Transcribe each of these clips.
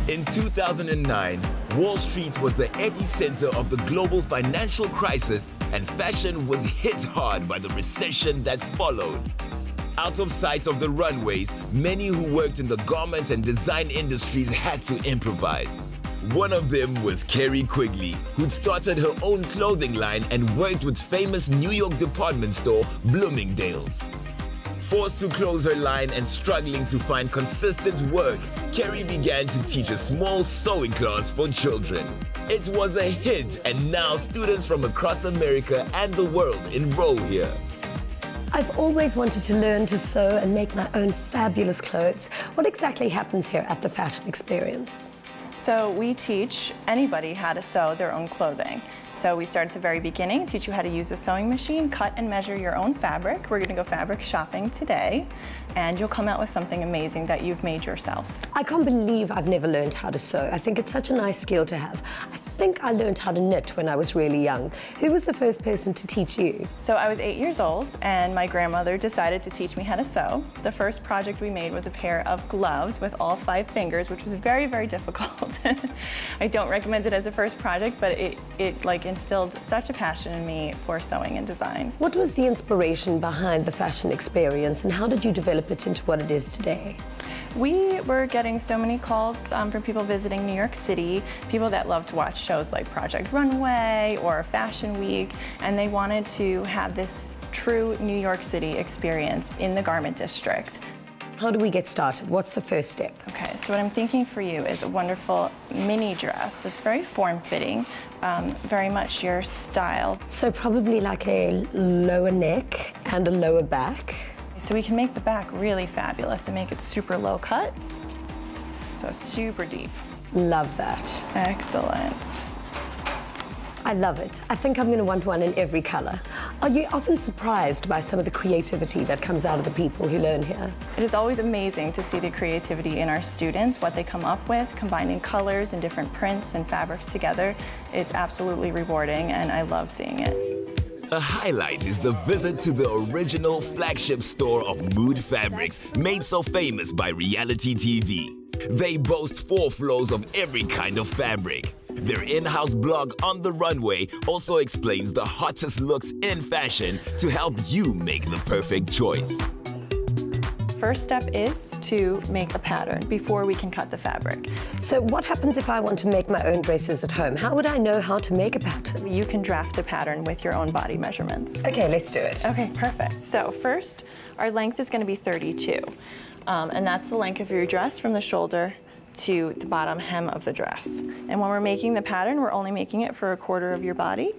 In 2009, Wall Street was the epicenter of the global financial crisis, and fashion was hit hard by the recession that followed. Out of sight of the runways, many who worked in the garment and design industries had to improvise. One of them was Carrie Quigley, who'd started her own clothing line and worked with famous New York department store Bloomingdale's. Forced to close her line and struggling to find consistent work, Carrie began to teach a small sewing class for children. It was a hit, and now students from across America and the world enroll here. I've always wanted to learn to sew and make my own fabulous clothes. What exactly happens here at the Fashion Experience? So we teach anybody how to sew their own clothing. So we start at the very beginning, teach you how to use a sewing machine, cut and measure your own fabric. We're gonna go fabric shopping today, and you'll come out with something amazing that you've made yourself. I can't believe I've never learned how to sew. I think it's such a nice skill to have. I think I learned how to knit when I was really young. Who was the first person to teach you? So I was 8 years old, and my grandmother decided to teach me how to sew. The first project we made was a pair of gloves with all 5 fingers, which was very, very difficult. I don't recommend it as a first project, but it like instilled such a passion in me for sewing and design. What was the inspiration behind the Fashion Experience, and how did you develop it into what it is today? We were getting so many calls from people visiting New York City, people that love to watch shows like Project Runway or Fashion Week, and they wanted to have this true New York City experience in the garment district. How do we get started? What's the first step? Okay, so what I'm thinking for you is a wonderful mini dress that's very form-fitting, very much your style. So probably like a lower neck and a lower back. So we can make the back really fabulous and make it super low cut, so super deep. Love that. Excellent. I love it. I think I'm going to want one in every color. Are you often surprised by some of the creativity that comes out of the people who learn here? It is always amazing to see the creativity in our students, what they come up with, combining colors and different prints and fabrics together. It's absolutely rewarding, and I love seeing it. A highlight is the visit to the original flagship store of Mood Fabrics, made so famous by reality TV. They boast 4 floors of every kind of fabric. Their in-house blog On the Runway also explains the hottest looks in fashion to help you make the perfect choice. First step is to make a pattern before we can cut the fabric. So what happens if I want to make my own dresses at home? How would I know how to make a pattern? You can draft the pattern with your own body measurements. Okay, let's do it. Okay, perfect. So first, our length is going to be 32. And that's the length of your dress from the shoulder to the bottom hem of the dress. And when we're making the pattern, we're only making it for 1/4 of your body.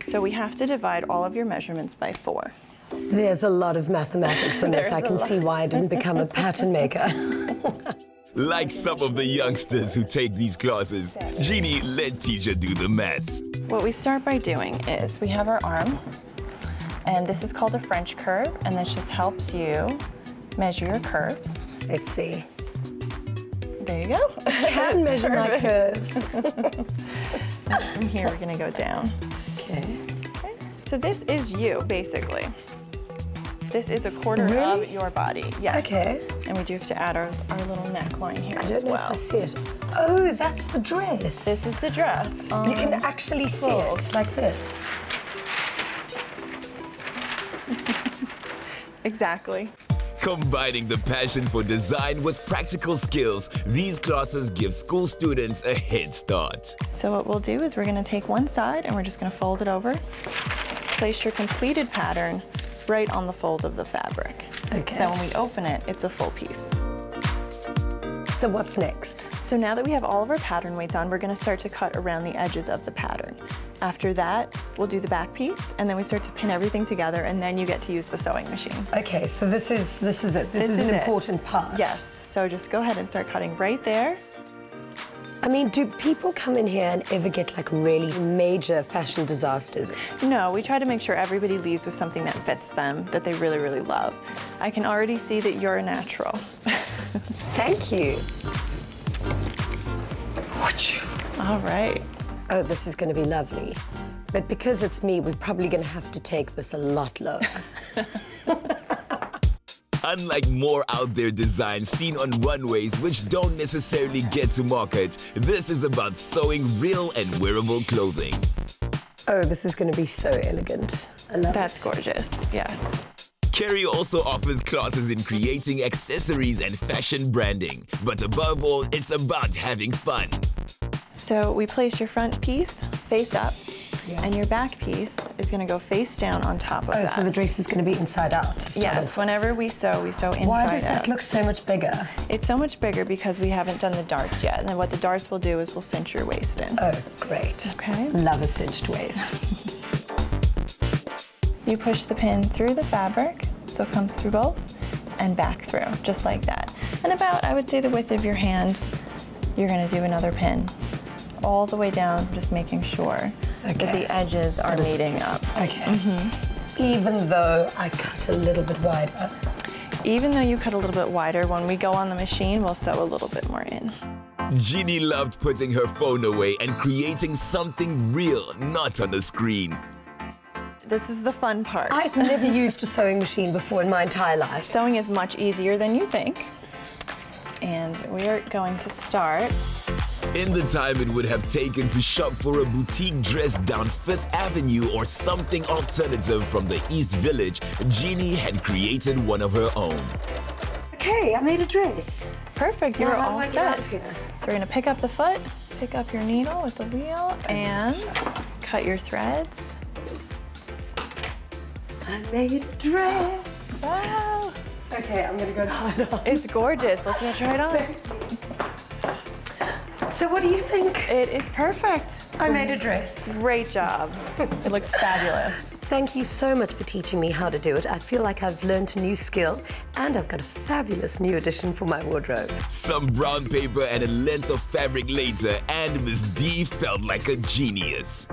So we have to divide all of your measurements by 4. There's a lot of mathematics in this. I can see why I didn't become a pattern maker. Like some of the youngsters who take these classes, Jeannie let teacher do the maths. What we start by doing is we have our arm, and this is called a French curve, and this just helps you measure your curves. Let's see. There you go. I can measure my curves. From here, we're going to go down. Okay. So this is you, basically. This is 1/4 Really? of your body. Yes. Okay. And we do have to add our little neckline here I as don't know well. if I see it. Oh, that's the dress. This is the dress. You can actually see it like this. Exactly. Combining the passion for design with practical skills, these classes give school students a head start. So what we'll do is we're going to take one side and we're just going to fold it over. Place your completed pattern right on the fold of the fabric. Okay. So that when we open it, it's a full piece. So what's next? So now that we have all of our pattern weights on, we're going to start to cut around the edges of the pattern. After that, we'll do the back piece, and then we start to pin everything together, and then you get to use the sewing machine. Okay, so this is it. This is an important part. Yes, so just go ahead and start cutting right there. I mean, do people come in here and ever get like really major fashion disasters? No, we try to make sure everybody leaves with something that fits them, that they really, really love. I can already see that you're a natural. Thank you. All right. Oh, this is going to be lovely. But because it's me, we're probably going to have to take this a lot lower. Unlike more out there designs seen on runways which don't necessarily get to market, this is about sewing real and wearable clothing. Oh, this is going to be so elegant. I love That's it. gorgeous, yes. Kerry also offers classes in creating accessories and fashion branding. But above all, it's about having fun. So we place your front piece face up, and your back piece is going to go face down on top of that. So the dress is going to be inside out to start Yes, off. whenever we sew inside out. Why does that look so much bigger? It's so much bigger because we haven't done the darts yet. And then what the darts will do is we'll cinch your waist in. Oh, great. Okay. Love a cinched waist. You push the pin through the fabric, so it comes through both, and back through, just like that. And about, I would say, the width of your hand, you're going to do another pin. All the way down, just making sure that the edges are meeting up. Okay. Even though I cut a little bit wider. Even though you cut a little bit wider, when we go on the machine, we'll sew a little bit more in. Jeannie loved putting her phone away and creating something real, not on a screen. This is the fun part. I've never used a sewing machine before in my entire life. Sewing is much easier than you think. And we are going to start. In the time it would have taken to shop for a boutique dress down Fifth Avenue or something alternative from the East Village, Jeannie had created one of her own. Okay, I made a dress. Perfect, you're Now, how all do I get out set. of here? So we're gonna pick up the foot, pick up your needle with the wheel, and cut your threads. I made a dress. Wow, Okay, I'm gonna go try it on. it's gorgeous. Let's go try it on. So what do you think? It is perfect. I made a dress. Great job. It looks fabulous. Thank you so much for teaching me how to do it. I feel like I've learned a new skill and I've got a fabulous new addition for my wardrobe. Some brown paper and a length of fabric later, and Miss D felt like a genius.